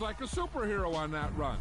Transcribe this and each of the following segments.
like a superhero on that run.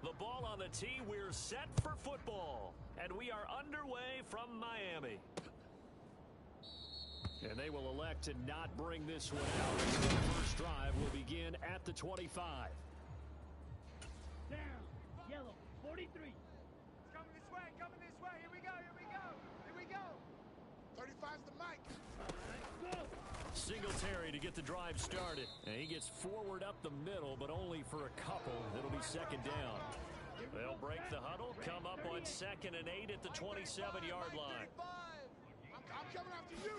The ball on the tee, we're set for football. And we are underway from Miami. And they will elect to not bring this one out. So the first drive will begin at the 25. Down, yellow, 43. Coming this way, here we go, here we go. 35's the mic. Go. Singletary to get the drive started. And he gets forward up the middle, but only for a couple. It'll be second down. They'll break the huddle, come up on 2nd and 8 at the 27-yard line. I'm coming after you.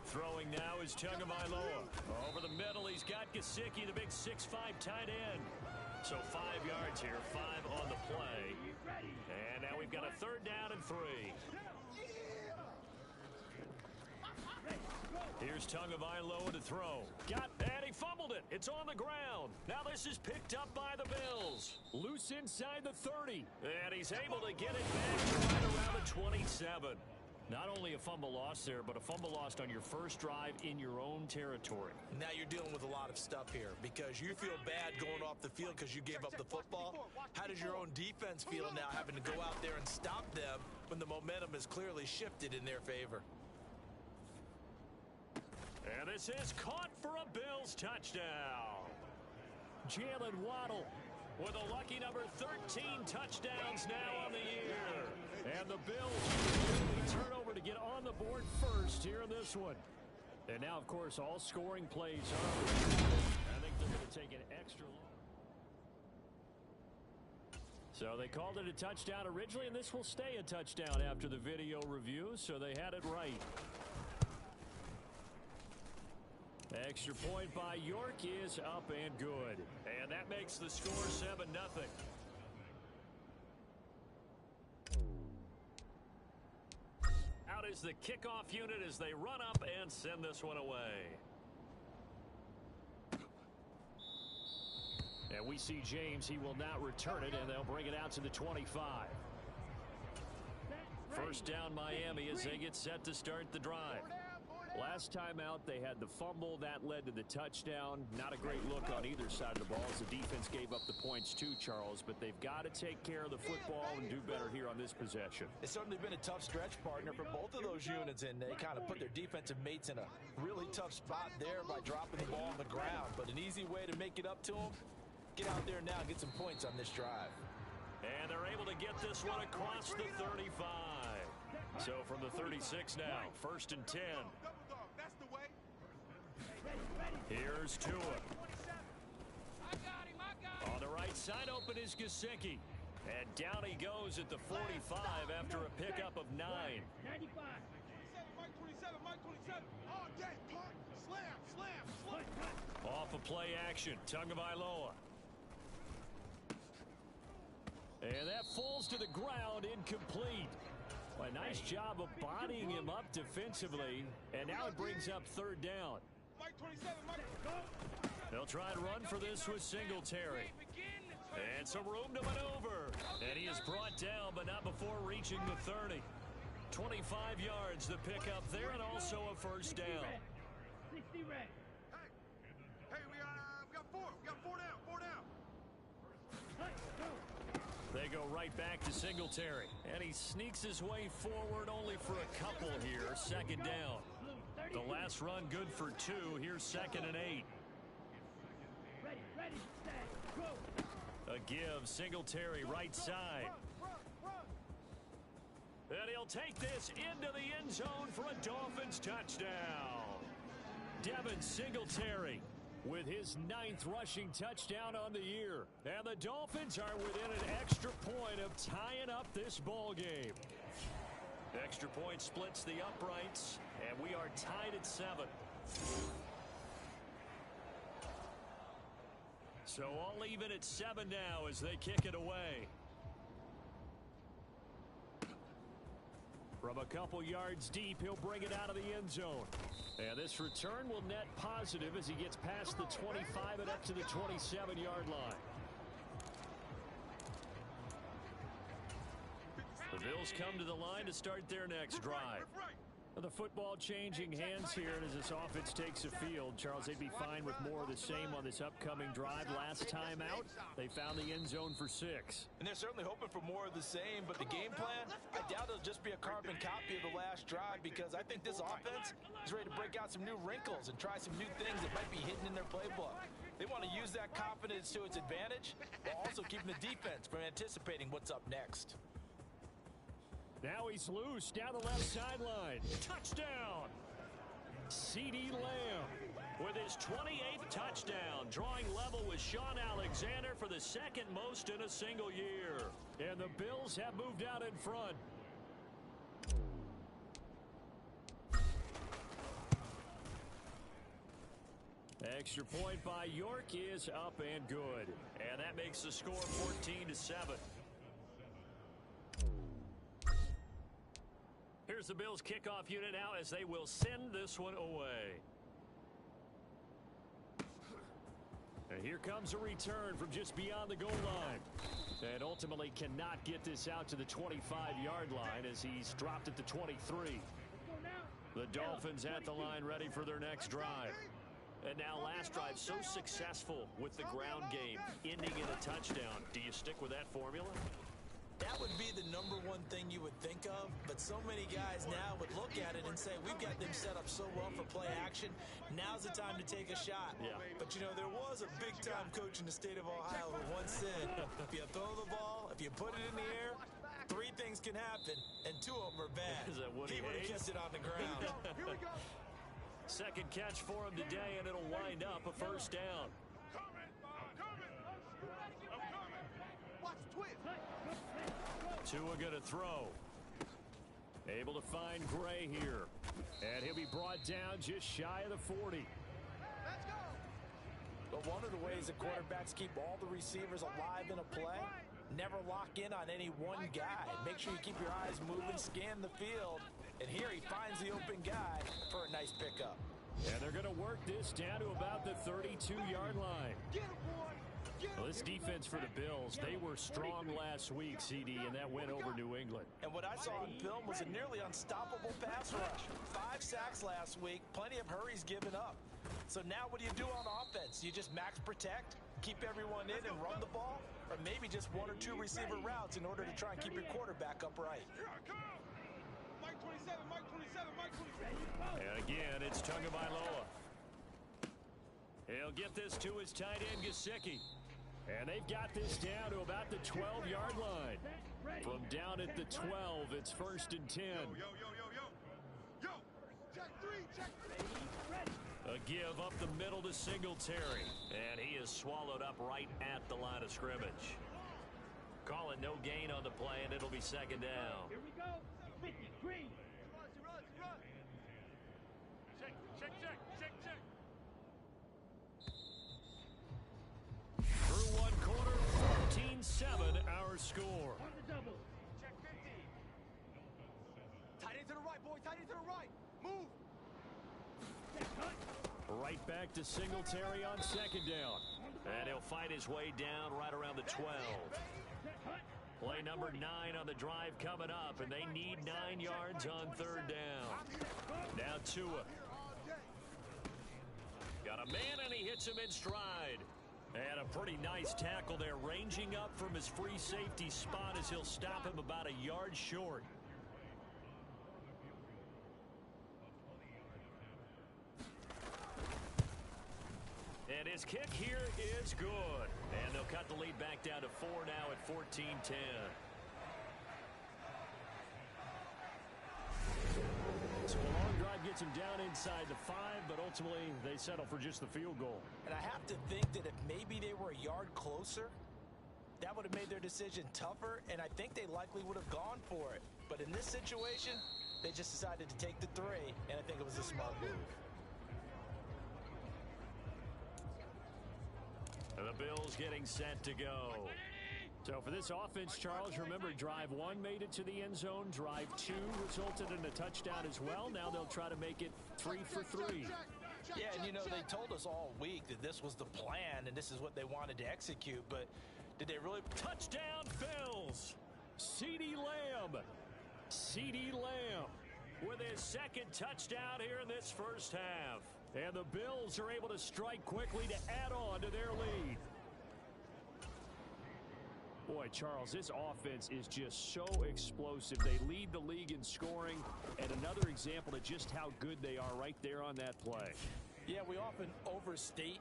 Throwing now is Tagovailoa. Over the middle, he's got Gesicki, the big 6'5" tight end. So 5 yards here, 5 on the play. And now we've got a 3rd down and 3. Here's Tagovailoa to throw. And he fumbled it. It's on the ground. Now this is picked up by the Bills. Loose inside the 30. And he's able to get it back to right around the 27. Not only a fumble lost there, but a fumble lost on your first drive in your own territory. Now you're dealing with a lot of stuff here because you feel bad going off the field because you gave up the football. How does your own defense feel now having to go out there and stop them when the momentum is clearly shifted in their favor? And this is caught for a Bills touchdown. Jalen Waddle with a lucky number 13 touchdowns now on the year. And the Bills turn over to get on the board first here in this one. And now, of course, all scoring plays are. I think they're going to take an extra long. So they called it a touchdown originally, and this will stay a touchdown after the video review, so they had it right. Extra point by York is up and good. And that makes the score 7-0. Out is the kickoff unit as they run up and send this one away. And we see James. He will not return it, and they'll bring it out to the 25. First down Miami as they get set to start the drive. Last time out, they had the fumble. That led to the touchdown. Not a great look on either side of the ball as the defense gave up the points too, Charles. But they've got to take care of the football and do better here on this possession. It's certainly been a tough stretch, partner, for both of those units, and they kind of put their defensive mates in a really tough spot there by dropping the ball on the ground. But an easy way to make it up to them, get out there now and get some points on this drive. And they're able to get this one across the 35. So from the 36 now, 1st and 10. Here's Tua. On the right side open is Gesicki. And down he goes at the 45 after a pickup of 9. 95. Mike 27. Oh, dang, punt. Slam. Off of play action, Tagovailoa. And that falls to the ground, incomplete. A nice job of bodying him up defensively. And now it brings up 3rd down. Mike 27, They'll try and run for this with Singletary. And some room to maneuver. And he is brought down, but not before reaching the 30. 25 yards the pickup there, and also a 1st down. 60 red. Hey, we got 4. We got 4 down. They go right back to Singletary. And he sneaks his way forward only for a couple here. 2nd down. The last run good for 2. Here's 2nd and 8. Ready, set, go. A give, Singletary right side. And he'll take this into the end zone for a Dolphins touchdown. Devin Singletary with his 9th rushing touchdown on the year. And the Dolphins are within an extra point of tying up this ball game. Extra point splits the uprights, and we are tied at 7. So all even at 7 now as they kick it away. From a couple yards deep, he'll bring it out of the end zone. And this return will net positive as he gets past the 25 and up to the 27-yard line. The Bills come to the line to start their next drive. The football changing hands here as this offense takes the field. Charles, they'd be fine with more of the same on this upcoming drive. Last time out, they found the end zone for 6. And they're certainly hoping for more of the same, but the game plan, I doubt it'll just be a carbon copy of the last drive because I think this offense is ready to break out some new wrinkles and try some new things that might be hidden in their playbook. They want to use that confidence to its advantage while also keeping the defense from anticipating what's up next. Now he's loose down the left sideline. Touchdown! CeeDee Lamb with his 28th touchdown, drawing level with Sean Alexander for the 2nd most in a single year. And the Bills have moved out in front. Extra point by York is up and good. And that makes the score 14-7. Here's the Bills kickoff unit now as they will send this one away. And here comes a return from just beyond the goal line. And ultimately cannot get this out to the 25-yard line as he's dropped at the 23. The Dolphins at the line ready for their next drive. And now last drive so successful with the ground game, ending in a touchdown. Do you stick with that formula? That would be the number one thing you would think of, but so many guys now would look at it and say, we've got them set up so well for play action, now's the time to take a shot. Yeah. But, you know, there was a big-time coach in the state of Ohio who once said, if you throw the ball, if you put it in the air, 3 things can happen, and 2 of them are bad. Is that Woody He would have Hayes? kept it on the ground. Here we go. Second catch for him today, and it'll wind up a first down. Watch twist. Tua going to throw. Able to find Gray here. And he'll be brought down just shy of the 40. Let's go. But one of the ways that quarterbacks keep all the receivers alive in a play, never lock in on any one guy. Make sure you keep your eyes moving, scan the field. And here he finds the open guy for a nice pickup. And they're going to work this down to about the 32-yard line. Get him, boy. Get him. Well, this defense for the Bills, they were strong last week, CD, and that went over New England. And what I saw on film was a nearly unstoppable pass rush. 5 sacks last week, plenty of hurries given up. So now what do you do on offense? You just max protect, keep everyone in and run the ball? Or maybe just 1 or 2 receiver routes in order to try and keep your quarterback upright? Here I come. Mike 27, Mike 27, Mike 27. And again, it's Tagovailoa. He'll get this to his tight end, Gesicki. And they've got this down to about the 12-yard line. From down at the 12, it's 1st and 10. Yo. Check 3, check 3. A give up the middle to Singletary. And he is swallowed up right at the line of scrimmage. Call it no gain on the play, and it'll be second down. Here we go. 50, green. Run. Check. Through one quarter, 14-7 our score. On the double. Check 50. Tight end to the right, boy. Tight end to the right. Move. Right back to Singletary on second down. And he'll fight his way down right around the 12. Play number 9 on the drive coming up, and they need 9 yards on 3rd down. Now Tua. Got a man, and he hits him in stride. And a pretty nice tackle there, ranging up from his free safety spot as he'll stop him about a yard short. And his kick here is good. And they'll cut the lead back down to 4 now at 14-10. So a long drive gets him down inside the 5, but ultimately they settle for just the field goal. And I have to think that if maybe they were a yard closer, that would have made their decision tougher, and I think they likely would have gone for it. But in this situation, they just decided to take the 3, and I think it was a smart move. And the Bills getting set to go. So for this offense, Charles, remember, drive 1 made it to the end zone. Drive 2 resulted in a touchdown as well. Now they'll try to make it 3 for 3. Yeah, and you know, they told us all week that this was the plan and this is what they wanted to execute, but did they really? Touchdown, Bills! CeeDee Lamb. CeeDee Lamb with his 2nd touchdown here in this first half. And the Bills are able to strike quickly to add on to their lead. Boy, Charles, this offense is just so explosive. They lead the league in scoring, and another example of just how good they are right there on that play. Yeah, we often overstate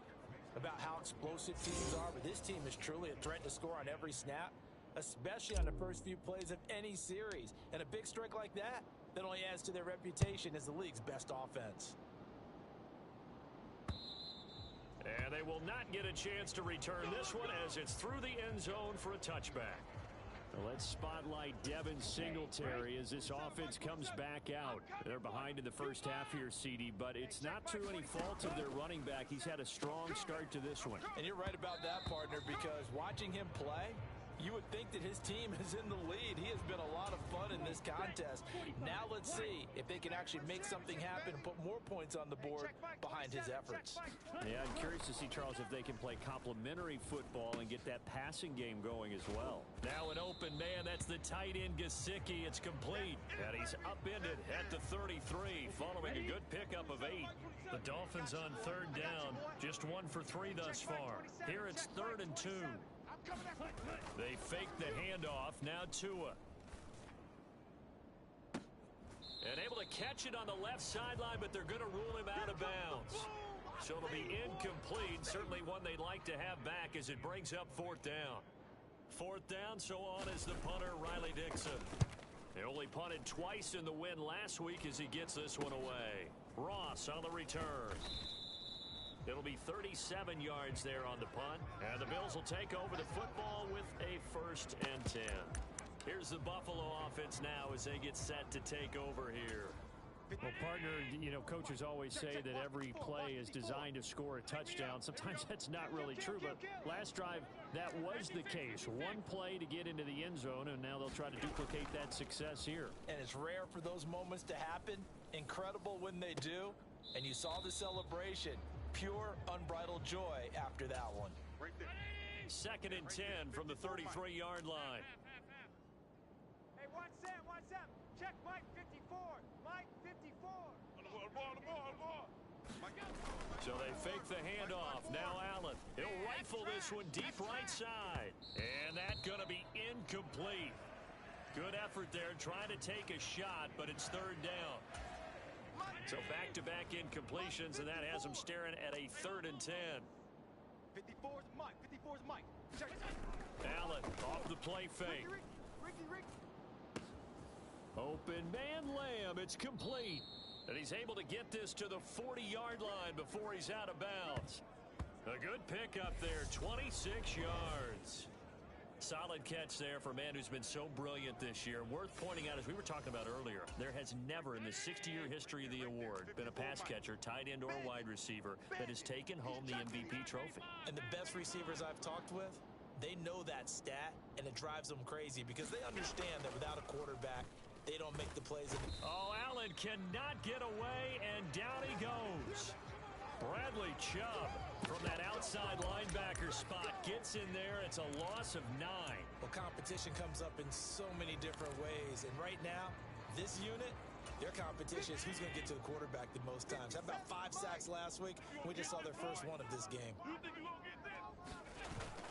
about how explosive teams are, but this team is truly a threat to score on every snap, especially on the first few plays of any series. And a big strike like that only adds to their reputation as the league's best offense. And they will not get a chance to return this one as it's through the end zone for a touchback. Let's spotlight Devin Singletary as this offense comes back out. They're behind in the first half here, CD, but it's not through any fault of their running back. He's had a strong start to this one. And you're right about that, partner, because watching him play, You would think that his team is in the lead. He has been a lot of fun in this contest. Now let's see if they can actually make something happen and put more points on the board behind his efforts. Yeah, I'm curious to see, Charles, if they can play complementary football and get that passing game going as well. Now an open man. That's the tight end, Gesicki. It's complete. And he's upended at the 33, following a good pickup of 8. The Dolphins on third down. Just 1 for 3 thus far. Here it's 3rd and 2. They fake the handoff. Now Tua. And able to catch it on the left sideline, but they're going to rule him out of bounds. So it'll be incomplete. Certainly one they'd like to have back as it brings up 4th down. 4th down, so on is the punter, Riley Dixon. They only punted twice in the win last week as he gets this one away. Ross on the return. It'll be 37 yards there on the punt. And the Bills will take over the football with a 1st and 10. Here's the Buffalo offense now as they get set to take over here. Well, partner, you know, coaches always say that every play is designed to score a touchdown. Sometimes that's not really true, but last drive, that was the case. One play to get into the end zone, and now they'll try to duplicate that success here. And it's rare for those moments to happen. Incredible when they do. And you saw the celebration. Pure, unbridled joy after that one. 2nd and 10 from the 33-yard line. Hey, watch Sam. Check Mike 54. Mike 54. So they fake the handoff. Now Allen. He'll rifle this one deep right side. And that's going to be incomplete. Good effort there trying to take a shot, but it's 3rd down. So back-to-back incompletions, and that has them staring at a 3rd and 10. 54's Mike. 54's Mike. Check. Allen off the play fake. Ricky. Open man Lamb. It's complete. And he's able to get this to the 40-yard line before he's out of bounds. A good pickup there, 26 yards. Solid catch there for a man who's been so brilliant this year. Worth pointing out, as we were talking about earlier, there has never in the 60-year history of the award been a pass catcher, tight end, or wide receiver that has taken home the MVP trophy. And the best receivers I've talked with, they know that stat, and it drives them crazy because they understand that without a quarterback, they don't make the plays. Oh, Allen cannot get away, and down he goes. Bradley Chubb from that outside linebacker spot gets in there. It's a loss of 9. Well, competition comes up in so many different ways. And right now, this unit, their competition is who's going to get to the quarterback the most times. How about 5 sacks last week? We just saw their first one of this game.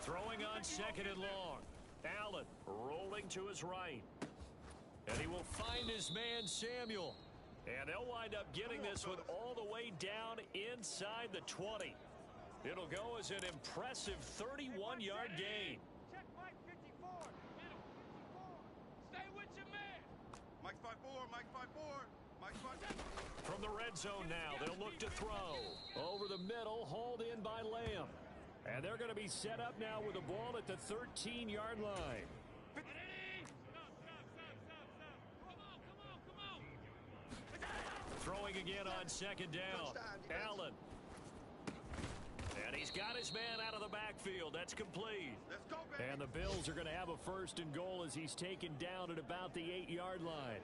Throwing on 2nd and long. Allen rolling to his right. And he will find his man, Samuel. And they'll wind up getting this one all the way down inside the 20. It'll go as an impressive 31-yard gain. Check Mike 54. Stay with your man. Mike's 5-4. Mike's 5-4. Mike's 5-4. From the red zone now, they'll look to throw. Over the middle, hauled in by Lamb. And they're going to be set up now with the ball at the 13-yard line. Throwing again on 2nd down. Allen. And he's got his man out of the backfield. That's complete. Let's go, baby. And the Bills are going to have a 1st and goal as he's taken down at about the 8-yard line.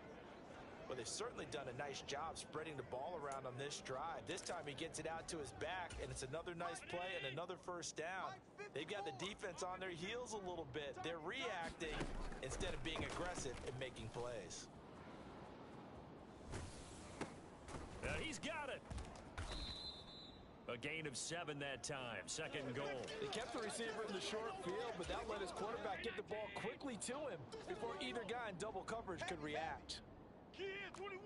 Well, they've certainly done a nice job spreading the ball around on this drive. This time he gets it out to his back, and it's another nice play and another 1st down. They've got the defense on their heels a little bit. They're reacting instead of being aggressive and making plays. And he's got it. A gain of 7 that time. 2nd goal. They kept the receiver in the short field, but that let his quarterback get the ball quickly to him before either guy in double coverage could react. Kid, 21.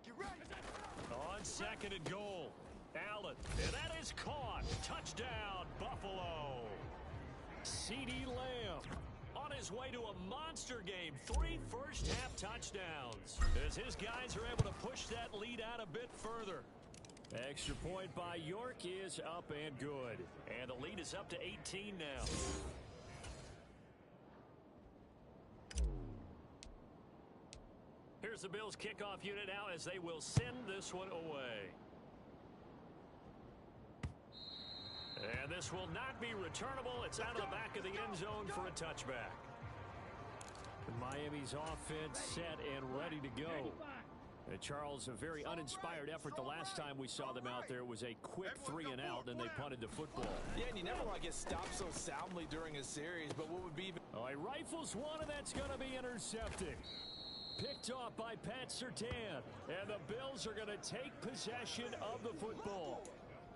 Get ready. On 2nd and goal. Allen. And that is caught. Touchdown, Buffalo. CeeDee Lamb on his way to a monster game. 3 first-half touchdowns as his guys are able to push that lead out a bit further. Extra point by York is up and good. And the lead is up to 18 now. Here's the Bills kickoff unit now as they will send this one away. And this will not be returnable. It's out of the back of the end zone for a touchback. Miami's offense set and ready to go. Charles, a very uninspired effort the last time we saw them out there. It was a quick 3-and-out, and they punted the football. Yeah, and you never want to get stopped so soundly during a series, but what would be even... Oh, he rifles one, and that's going to be intercepted. Picked off by Pat Surtain, and the Bills are going to take possession of the football.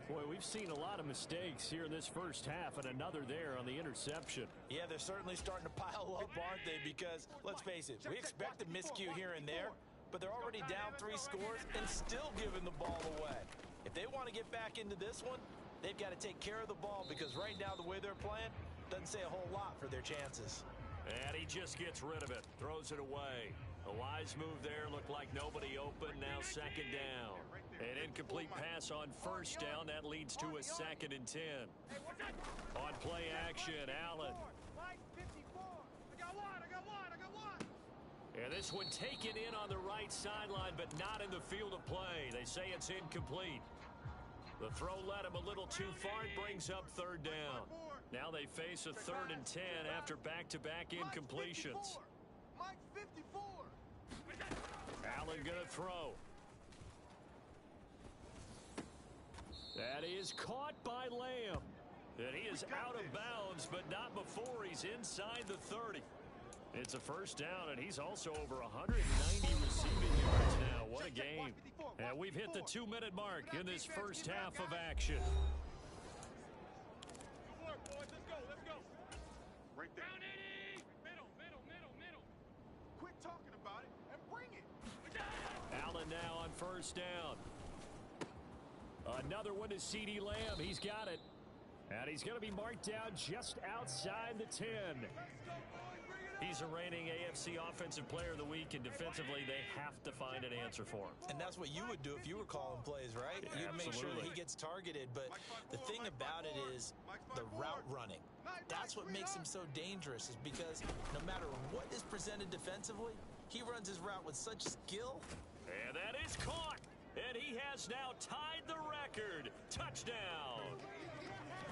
Boy, we've seen a lot of mistakes here in this first half, and another there on the interception. Yeah, they're certainly starting to pile up, aren't they? Because, let's face it, we expect a miscue here and there, but they're already down 3 scores and still giving the ball away. If they want to get back into this one, they've got to take care of the ball, because right now the way they're playing doesn't say a whole lot for their chances. And he just gets rid of it, throws it away. A wise move there, looked like nobody open, now second down. An incomplete pass on first down, that leads to a 2nd and 10. On play action, Allen. And this one taken in on the right sideline, but not in the field of play. They say it's incomplete. The throw led him a little too far. It brings up 3rd down. Now they face a 3rd and 10 after back-to-back incompletions. Allen gonna throw. That is caught by Lamb. And he is out of bounds, but not before he's inside the 30. It's a first down, and he's also over 190 receiving yards now. What a game. And we've hit the 2-minute mark in this first half of action. Good work, boys. Let's go. Let's go. Right there. Middle. Quit talking about it and bring it. Allen now on first down. Another one to CeeDee Lamb. He's got it. And he's going to be marked down just outside the 10. He's a reigning AFC Offensive Player of the Week, and defensively, they have to find an answer for him. And that's what you would do if you were calling plays, right? Yeah, you'd make sure that he gets targeted, but the thing about it is the route running. That's what makes him so dangerous, is because no matter what is presented defensively, he runs his route with such skill. And that is caught. And he has now tied the record. Touchdown.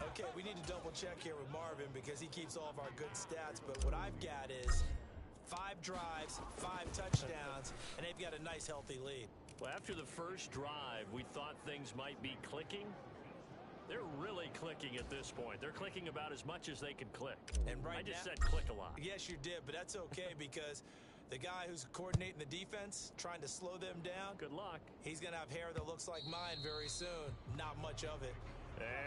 Okay, we need to double check here with Marvin because he keeps all of our good stats, but what I've got is 5 drives, 5 touchdowns, and they've got a nice healthy lead. Well, after the first drive, we thought things might be clicking. They're really clicking at this point. They're clicking about as much as they can click. And right I just now, said click a lot. Yes, you did, but that's okay because the guy who's coordinating the defense, trying to slow them down, Good luck. he's going to have hair that looks like mine very soon. Not much of it.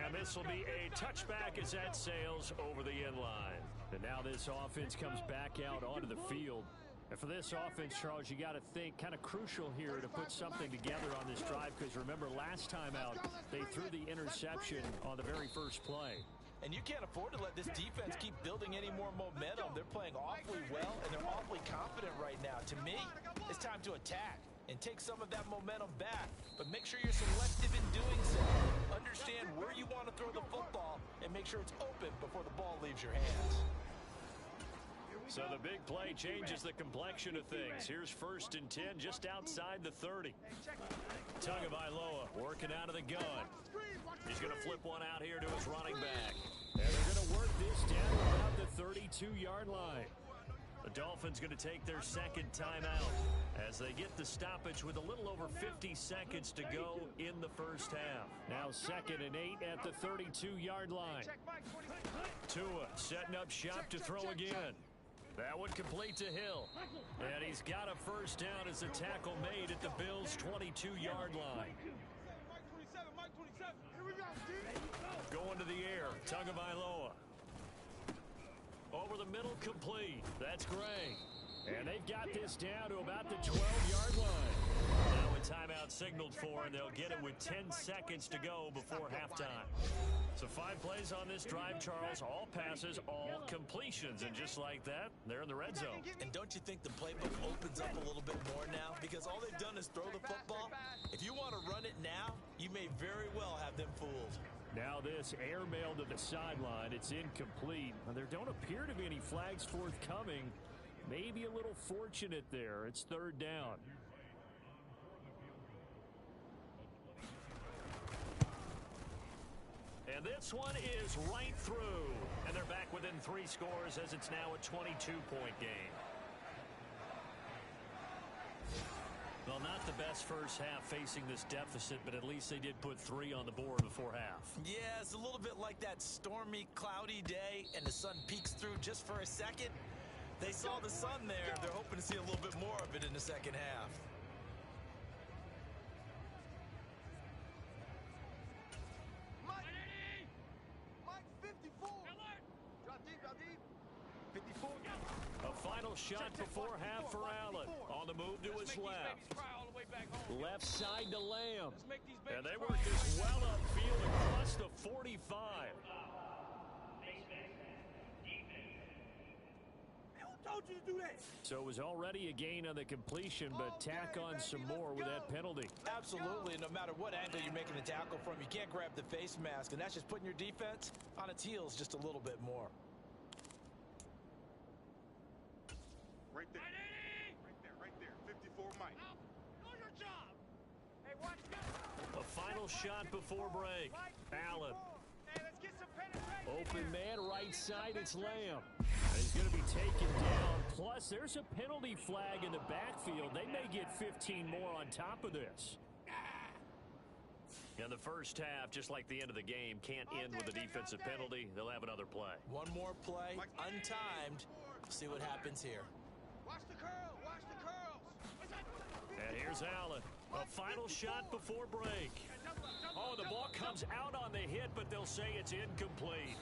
And this will be a touchback as that sails over the end line. And now this offense comes back out onto the field. And for this offense, Charles, you got to think kind of crucial here to put something together on this drive, because remember last time out, they threw the interception on the very first play. And you can't afford to let this defense keep building any more momentum. They're playing awfully well, and they're awfully confident right now. To me, it's time to attack and take some of that momentum back. But make sure you're selective in doing so. Understand where you want to throw the football and make sure it's open before the ball leaves your hands. So the big play changes the complexion of things. Here's 1st and 10 just outside the 30. Tagovailoa working out of the gun. He's going to flip one out here to his running back. And they're going to work this down about the 32-yard line. The Dolphins going to take their 2nd timeout as they get the stoppage with a little over 50 seconds to go in the first half. Now 2nd and 8 at the 32-yard line. Tua setting up shop to throw again. That one complete to Hill. And he's got a first down as the tackle made at the Bills' 22-yard line. Going to the air, Tagovailoa. Over the middle, complete. That's Gray. And they've got this down to about the 12-yard line. Now a timeout signaled for, and they'll get it with 10 seconds to go before halftime. So 5 plays on this drive, Charles. All passes, all completions. And just like that, they're in the red zone. And don't you think the playbook opens up a little bit more now? Because all they've done is throw the football. If you want to run it now, you may very well have them fooled. Now this airmail to the sideline. It's incomplete. There don't appear to be any flags forthcoming. Maybe a little fortunate there. It's 3rd down. And this one is right through. And they're back within 3 scores as it's now a 22-point game. Well, not the best first half facing this deficit, but at least they did put 3 on the board before half. Yeah, it's a little bit like that stormy, cloudy day, and the sun peeks through just for a second. They saw the sun there. They're hoping to see a little bit more of it in the second half. Mike 54. Drop deep, drop deep. 54. A final shot before half for Allen. On the move to his left. Left side to Lamb. And they work this well upfield across the 45. Told you to do that. So it was already a gain on the completion, but tack on some more with that penalty. Absolutely. No matter what angle you're making the tackle from, you can't grab the face mask, and that's just putting your defense on its heels just a little bit more. Right there. Right there. 54 Mike. Know your job. Hey, watch this. A final shot before break. Allen. Hey, let's get some penetration. Open man right side, it's Lamb. He's going to be taken down. Plus, there's a penalty flag in the backfield. They may get 15 more on top of this. And the first half, just like the end of the game, can't end with a defensive penalty. They'll have another play. One more play, untimed. See what happens here. Watch the curl. Watch the curls. And here's Allen. A final shot before break. Oh, the ball comes out on the hit, but they'll say it's incomplete.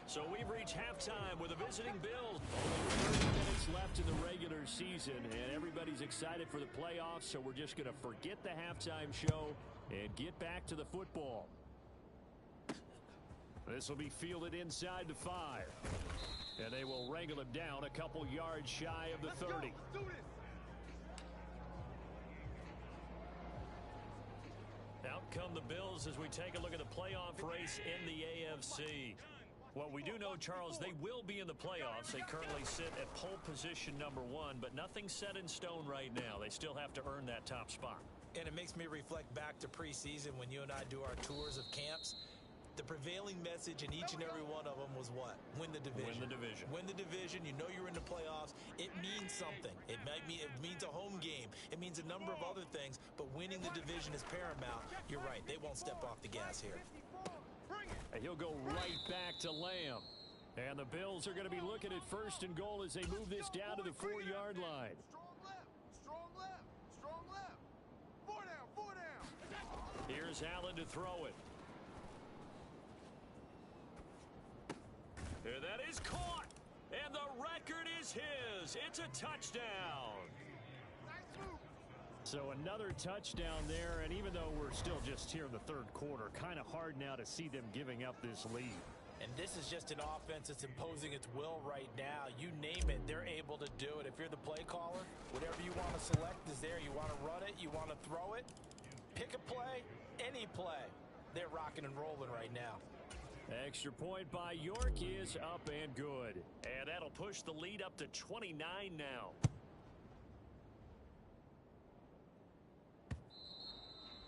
So we've reached halftime with a visiting Bills. Only 30 minutes left in the regular season, and everybody's excited for the playoffs, so we're just going to forget the halftime show and get back to the football. This will be fielded inside the 5. And they will wrangle him down a couple yards shy of the 30. Let's do this. Out come the Bills as we take a look at the playoff race in the AFC. Well, we do know, Charles, they will be in the playoffs. They currently sit at pole position number 1, but nothing's set in stone right now. They still have to earn that top spot. And it makes me reflect back to preseason when you and I do our tours of camps. The prevailing message in each and every one of them was what? Win the division. Win the division. Win the division. You know you're in the playoffs. It means something. It means a home game. It means a number of other things, but winning the division is paramount. You're right. They won't step off the gas here. And he'll go right back to Lamb. And the Bills are going to be looking at 1st and goal as they move this down to the 4-yard line. Strong left. Strong left. 4 down. Here's Allen to throw it. And that is caught. And the record is his. It's a touchdown. Nice move. So another touchdown there, and even though we're still just here in the 3rd quarter, kind of hard now to see them giving up this lead. And this is just an offense that's imposing its will right now. You name it, they're able to do it. If you're the play caller, whatever you want to select is there. You want to run it, you want to throw it, pick a play, any play. They're rocking and rolling right now. Extra point by York is up and good. And that'll push the lead up to 29 now.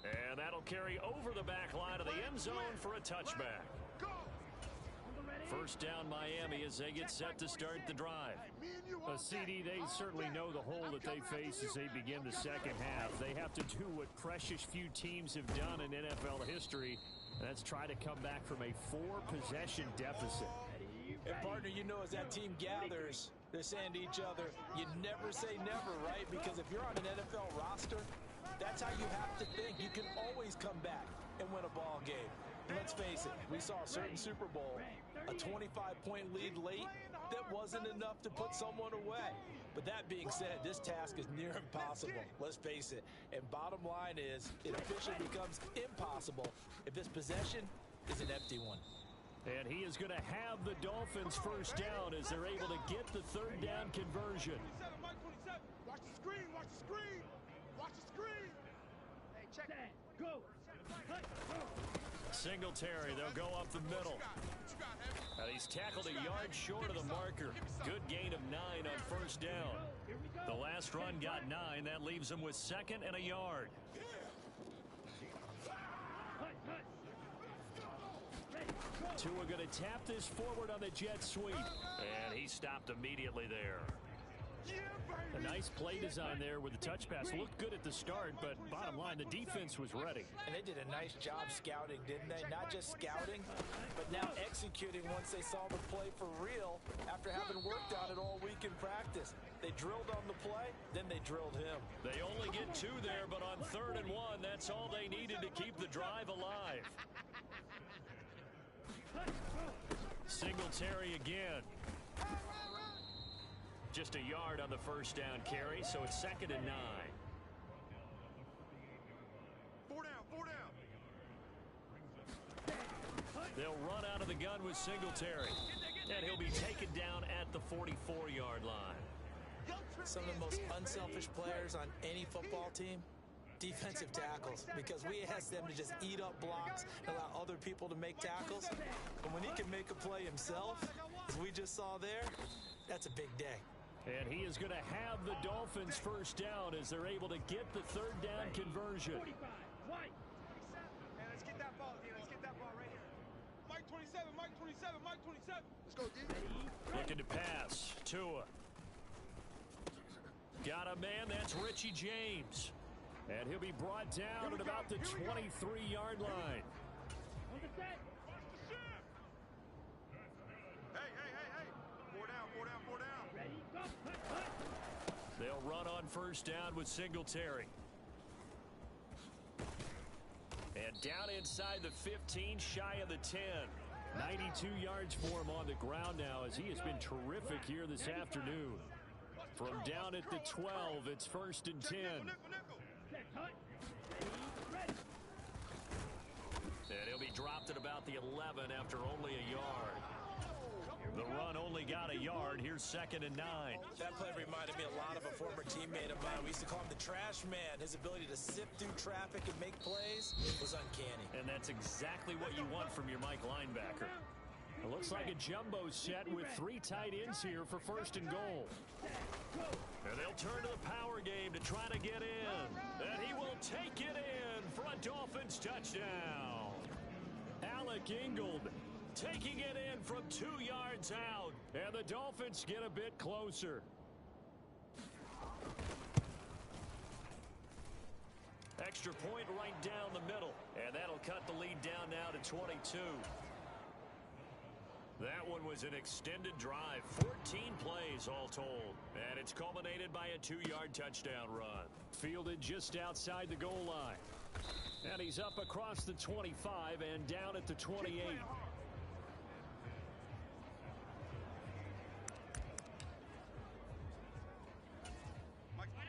And that'll carry over the back line of the end zone for a touchback. First down Miami as they get set to start the drive. CD, they certainly know the hole that they face as they begin the second half. They have to do what precious few teams have done in NFL history. That's try to come back from a 4-possession deficit. And partner, you know, as that team gathers, they're saying to each other, you never say never, right? Because if you're on an NFL roster, that's how you have to think. You can always come back and win a ball game. And let's face it, we saw a certain Super Bowl, a 25-point lead late that wasn't enough to put someone away. But that being said, this task is near impossible. Let's face it. And bottom line is, it officially becomes impossible if this possession is an empty one. And he is going to have the Dolphins first down as they're able to get the 3rd down conversion. 27, Mike 27. Watch the screen. Watch the screen. Watch the screen. Hey, check that. Go. Singletary, they'll go up the middle. And he's tackled a yard short of the marker. Good gain of 9 on first down. The last run got 9. That leaves him with 2nd and a yard. Tua going to tap this forward on the jet sweep. And he stopped immediately there. A nice play design there with the touch pass. Looked good at the start, but bottom line, the defense was ready. And they did a nice job scouting, didn't they? Not just scouting, but now executing once they saw the play for real after having worked on it all week in practice. They drilled on the play, then they drilled him. They only get 2 there, but on 3rd and 1, that's all they needed to keep the drive alive. Singletary again. Just a yard on the first down carry, so it's 2nd and 9. 4 down, 4 down. They'll run out of the gun with Singletary. And he'll be taken down at the 44-yard line. Some of the most unselfish players on any football team, defensive tackles, because we ask them to just eat up blocks and allow other people to make tackles. But when he can make a play himself, as we just saw there, that's a big day. And he is going to have the Dolphins first down as they're able to get the 3rd down conversion. Hey, let's get that ball, D. Let's get that ball right here. Mike 27, Mike 27, Mike 27. Let's go, D. Looking to pass. Tua. Got a man, that's Richie James. And he'll be brought down at about the 23-yard line. Hey, hey, hey, hey. 4 down, 4 down, 4 down. They'll run on first down with Singletary. And down inside the 15, shy of the 10. 92 yards for him on the ground now as he has been terrific here this afternoon. From down at the 12, it's 1st and 10. And he'll be dropped at about the 11 after only a yard. The run only got a yard. Here's 2nd and 9. That play reminded me a lot of a former teammate of mine. We used to call him the trash man. His ability to sift through traffic and make plays was uncanny. And that's exactly what you want from your Mike linebacker. It looks like a jumbo set with 3 tight ends here for 1st and goal. And they'll turn to the power game to try to get in. And he will take it in for a Dolphins touchdown. Alec Ingold taking it in from 2 yards out. And the Dolphins get a bit closer. Extra point right down the middle. And that'll cut the lead down now to 22. That one was an extended drive. 14 plays all told. And it's culminated by a 2-yard touchdown run. Fielded just outside the goal line. And he's up across the 25 and down at the 28.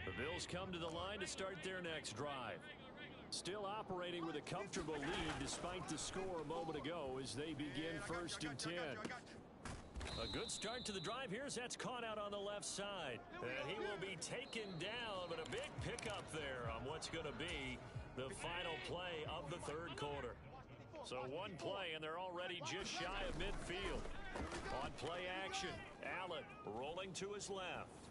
The Bills come to the line to start their next drive. Still operating with a comfortable lead despite the score a moment ago as they begin 1st and 10. A good start to the drive here as that's caught out on the left side. And he will be taken down, but a big pickup there on what's going to be the final play of the 3rd quarter. So 1 play and they're already just shy of midfield. On play action, Allen rolling to his left.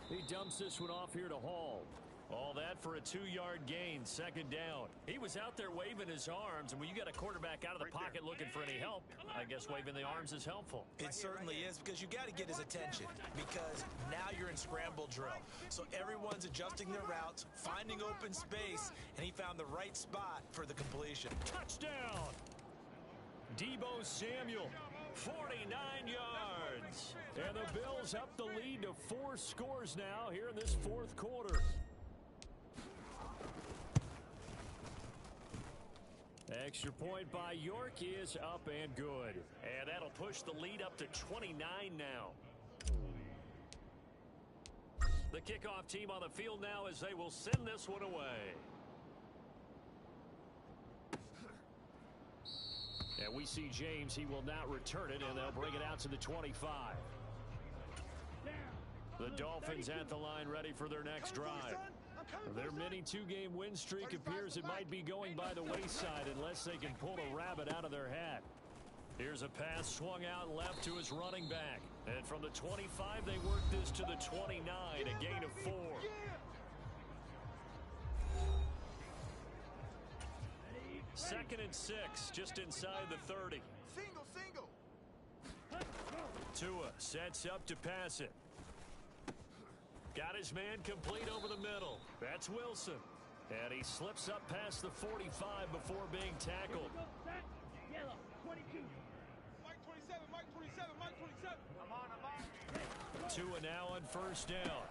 He dumps this one off here to Hall. All that for a 2-yard gain, 2nd down. He was out there waving his arms, and when you got a quarterback out of the pocket looking for any help, I guess waving the arms is helpful. It certainly is, because you got to get his attention, because now you're in scramble drill. So everyone's adjusting their routes, finding open space, and he found the right spot for the completion. Touchdown! Deebo Samuel, 49 yards. And the Bills up the lead to 4 scores now here in this 4th quarter. Extra point by York is up and good. And that'll push the lead up to 29 now. The kickoff team on the field now as they will send this one away. And we see James. He will not return it, and they'll bring it out to the 25. The Dolphins at the line ready for their next drive. Their mini 2-game win streak appears it might be going by the wayside unless they can pull a rabbit out of their hat. Here's a pass swung out left to his running back. And from the 25, they work this to the 29, a gain of 4. 2nd and 6, just inside the 30. Single, single. Tua sets up to pass it. Got his man complete over the middle. That's Wilson. And he slips up past the 45 before being tackled. Yellow, 22. Mike 27, Mike 27, Mike 27. I'm on. Tua now on first down.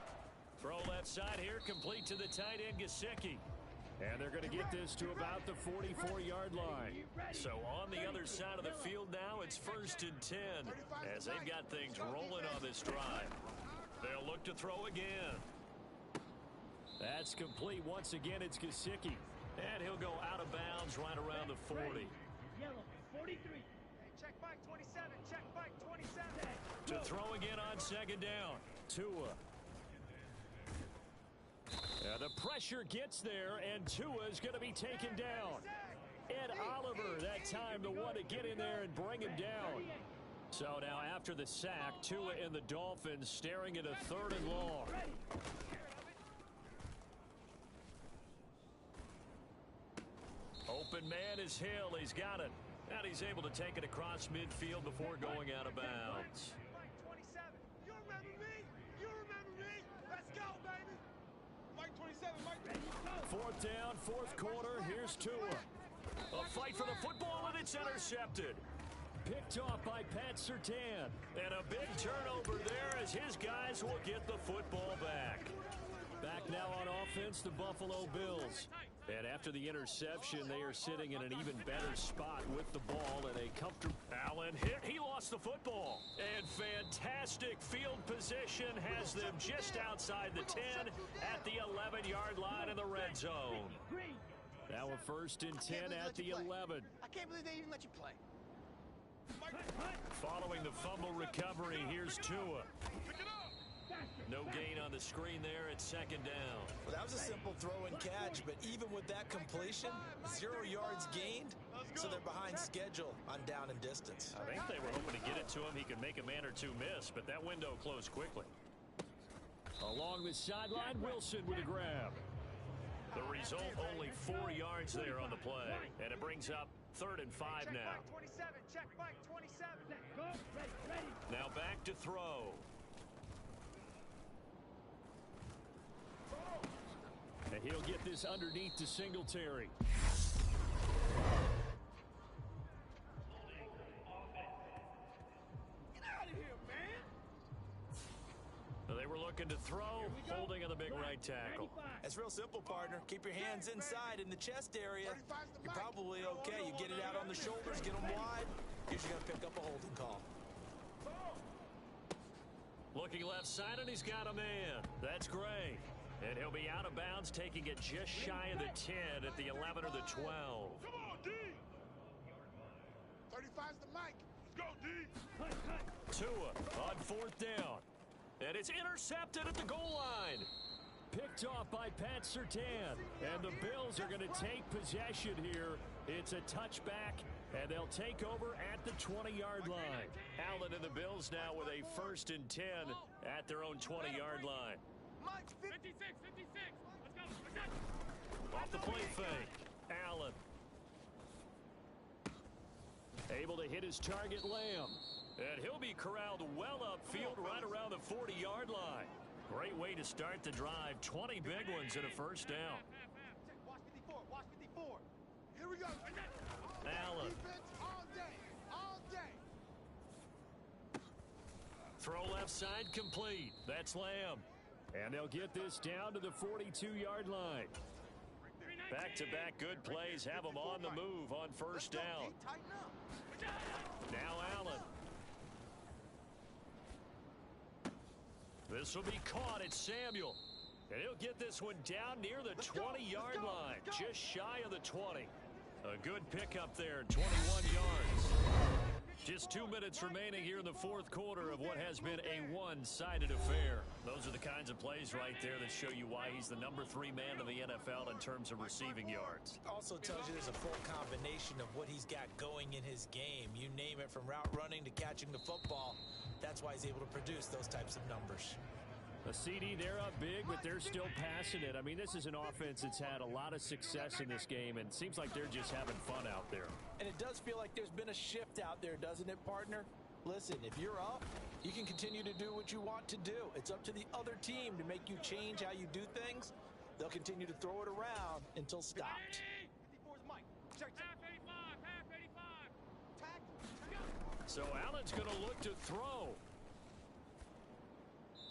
Throw left side here, complete to the tight end, Gesicki. And they're going to get this to about the 44-yard line. So on the other side of the field now, it's 1st and 10 as they've got things rolling on this drive. They'll look to throw again. That's complete. Once again, it's Gesicki. And he'll go out of bounds right around the 40. Yellow, 43. Hey, check Mike 27, check Mike 27. To throw again on 2nd down. Tua. The pressure gets there, and Tua is going to be taken down. Ed Oliver, that time, the one to get in there and bring him down. So now after the sack, Tua and the Dolphins staring at a 3rd and long. Open man is Hill. He's got it. And he's able to take it across midfield before going out of bounds. Mike 27. You remember me? You remember me? Let's go, baby. Mike 27, Mike 4th down, 4th quarter. Here's Tua. A fight for the football, and it's intercepted. Picked off by Pat Surtain. And a big turnover there as his guys will get the football back. Back now on offense, the Buffalo Bills. And after the interception, they are sitting in an even better spot with the ball and a comfortable... Allen hit. He lost the football. And fantastic field position has them just outside the 10 at the 11-yard line in the red zone. Now a 1st and 10 at the 11. I can't believe they even let you play. Following the fumble recovery, here's Tua. No gain on the screen there at 2nd down. Well, that was a simple throw and catch, but even with that completion, 0 yards gained, so they're behind schedule on down and distance. I think they were hoping to get it to him. He could make a man or two miss, but that window closed quickly. Along the sideline, Wilson with a grab. The result, only 4 yards there on the play, and it brings up 3rd and 5 Check now. Mike 27, check Mike 27. Go, ready. Now back to throw. And he'll get this underneath to Singletary. Get out of here, man. They were looking to throw, holding on the big right tackle. It's real simple, partner. Keep your hands inside in the chest area. You're probably okay. You get it out on the shoulders, get them wide. Usually going to pick up a holding call. Looking left side, and he's got a man. That's Gray. And he'll be out of bounds, taking it just shy of the 10 at the 11 or the 12. Come on, D. 35's the Mike. Let's go, D. Tua on 4th down. And it's intercepted at the goal line. Picked off by Pat Surtain. And the Bills are going to take possession here. It's a touchback, and they'll take over at the 20-yard line. Allen and the Bills now with a 1st and 10 at their own 20-yard line. Mike's 56, 56. Let's go. Off the play fake. Allen. Able to hit his target, Lamb. And he'll be corralled well upfield right around the 40-yard line. Great way to start the drive. 20 big ones and a 1st down. Watch 54, watch 54. Here we go. Allen. Defense all day, all day. Throw left side complete. That's Lamb. And they'll get this down to the 42-yard line. Back-to-back good plays have them on the move on 1st down. Tighten up. Now Allen. This will be caught at Samuel. And he'll get this one down near the 20-yard line. Just shy of the 20. A good pickup there, 21 yards. Just 2 minutes remaining here in the 4th quarter of what has been a one-sided affair. Those are the kinds of plays right there that show you why he's the number 3 man in the NFL in terms of receiving yards. Also tells you there's a full combination of what he's got going in his game. You name it, from route running to catching the football. That's why he's able to produce those types of numbers. A CD, they're up big, but they're still passing it. I mean, this is an offense that's had a lot of success in this game, and it seems like they're just having fun out there. And it does feel like there's been a shift out there, doesn't it, partner? Listen, if you're up, you can continue to do what you want to do. It's up to the other team to make you change how you do things. They'll continue to throw it around until stopped. 54's Mike. Check. Half 85, half 85. Tackle. So Allen's going to look to throw.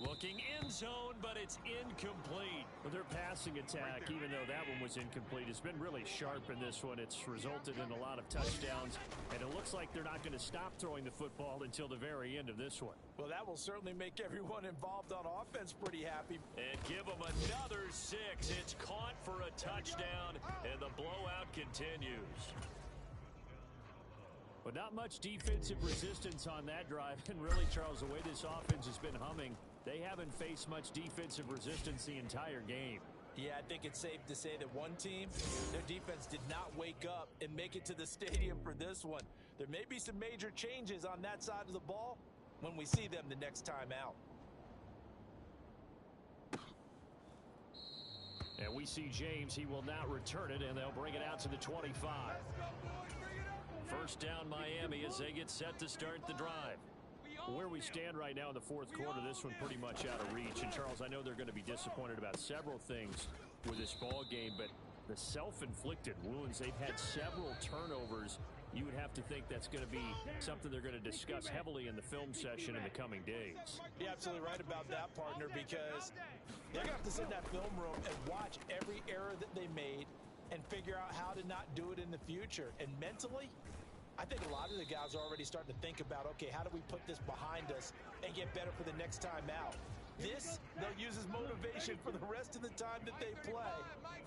Looking end zone, but it's incomplete. Well, their passing attack, even though that one was incomplete, has been really sharp in this one. It's resulted in a lot of touchdowns, and it looks like they're not going to stop throwing the football until the very end of this one. Well, that will certainly make everyone involved on offense pretty happy. And give them another 6. It's caught for a touchdown, and the blowout continues. But not much defensive resistance on that drive. And really, Charles, the way this offense has been humming, they haven't faced much defensive resistance the entire game. Yeah, I think it's safe to say that one team, their defense did not wake up and make it to the stadium for this one. There may be some major changes on that side of the ball when we see them the next time out. And we see James. He will not return it, and they'll bring it out to the 25. First down, Miami, as they get set to start the drive. Where we stand right now in the fourth quarter, this one pretty much out of reach. And, Charles, I know they're going to be disappointed about several things with this ball game, but the self-inflicted wounds, they've had several turnovers. You would have to think that's going to be something they're going to discuss heavily in the film session in the coming days. You're absolutely right about that, partner, because they're going to have to sit in that film room and watch every error that they made and figure out how to not do it in the future. And mentally, I think a lot of the guys are already starting to think about, okay, how do we put this behind us and get better for the next time out? This, they'll use as motivation for the rest of the time that they play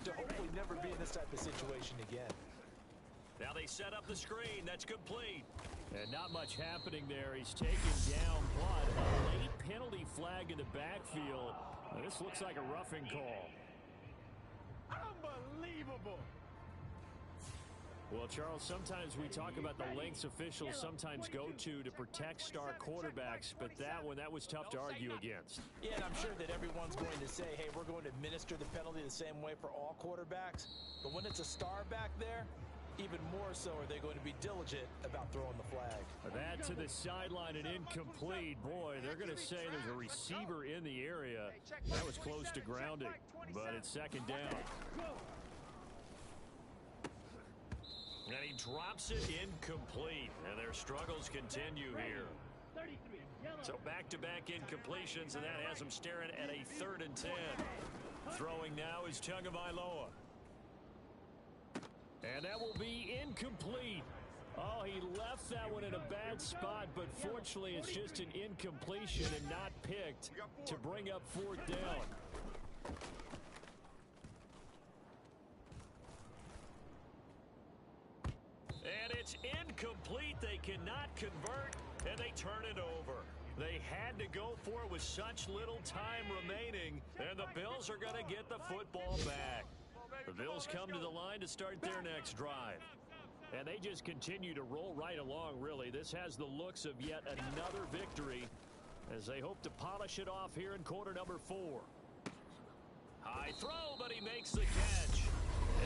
to hopefully never be in this type of situation again. Now they set up the screen. That's complete. And not much happening there. He's taken down, but a late penalty flag in the backfield. Now, this looks like a roughing call. Unbelievable. Well, Charles, sometimes we talk about the lengths officials sometimes go to protect star quarterbacks, but that one, that was tough to argue against. Yeah, and I'm sure that everyone's going to say, hey, we're going to administer the penalty the same way for all quarterbacks. But when it's a star back there, even more so are they going to be diligent about throwing the flag. That to the sideline and incomplete. Boy, they're going to say there's a receiver in the area. That was close to grounding, but it's second down. And he drops it incomplete, and their struggles continue here. So back-to-back incompletions, and that has them staring at a 3rd and 10. Throwing now is Tagovailoa. And that will be incomplete. Oh, he left that one in a bad spot, but fortunately it's just an incompletion and not picked to bring up 4th down. And it's incomplete. They cannot convert, and they turn it over. They had to go for it with such little time remaining, and the Bills are going to get the football back. The Bills come to the line to start their next drive. And they just continue to roll right along, really. This has the looks of yet another victory as they hope to polish it off here in quarter number 4. High throw, but he makes the catch.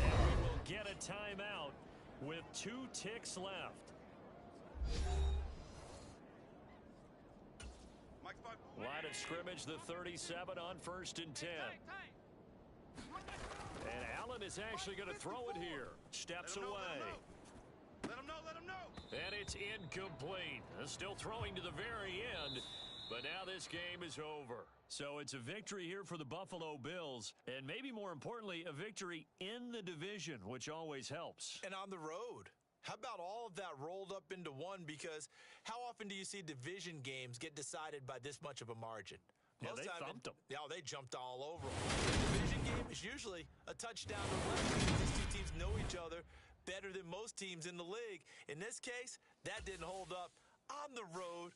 And we will get a timeout with 2 ticks left. Line of scrimmage, the 37 on 1st and 10. And Allen is actually going to throw it here. Steps away. Let him know. And it's incomplete. Still throwing to the very end. But now this game is over. So it's a victory here for the Buffalo Bills. And maybe more importantly, a victory in the division, which always helps. And on the road. How about all of that rolled up into one? Because how often do you see division games get decided by this much of a margin? Yeah, they thumped them. Yeah, they jumped all over them. The division game is usually a touchdown or less because these 2 teams know each other better than most teams in the league. In this case, that didn't hold up. On the road,